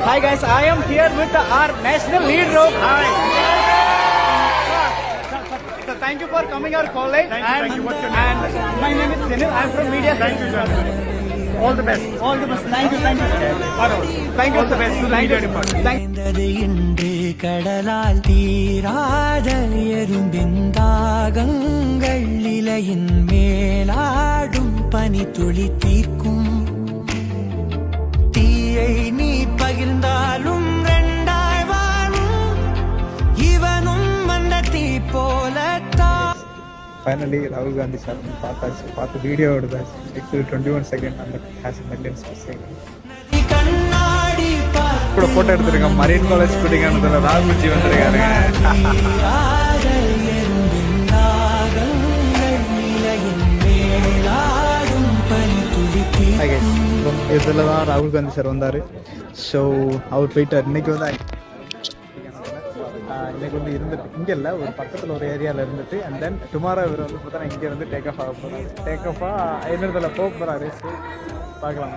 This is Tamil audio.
Hi guys, I am here with our national leader. Hi. So thank you for coming our college. Thank you. What's your name? And my name is Denil. I am from media. Thank you, John. All the best. All the best. Thank you. Thank you. Thank you. All the best to the media department. Thank கடலால் தீராத எறும்பிந்தாகங்கள் இலையின் மேலாடும் பனி துளி தீர்க்கும் தீயை நீ பகிர்ந்தாலும் ரெண்டாய் வாழும் இவனும் அந்த தீ போலத்தான். ஃபைனலி ராகுல் காந்தி சார் பார்த்தாச்சு, பார்த்து வீடியோ எடுத்தாச்சு. நெக்ஸ்ட் 21 செகண்ட் அந்த ஹேஸ் மில்லியன்ஸ் கண்ணாடி கூட ஃபோட்டோ எடுத்துருக்கேன். மரீன் காலேஜ் ஸ்டூடிங்கானதில் ராகுல்ஜி வந்திருக்காரு. இதில் தான் ராகுல் காந்தி சார் வந்தார். ஸோ அவர் போயிட்டார். இன்னைக்கு வந்து இன்னைக்கு வந்து இருந்துட்டு இங்கே இல்லை, ஒரு பக்கத்தில் ஒரு ஏரியாவில் இருந்துட்டு அண்ட் தென் டுமாரோ இவர் வந்து பார்த்தா இங்கே வந்து டேக் ஆஃப் ஆக போகிறாரு. டேக் ஆஃபாக என்னதில் போக போகிறாரு. பார்க்கலாம்.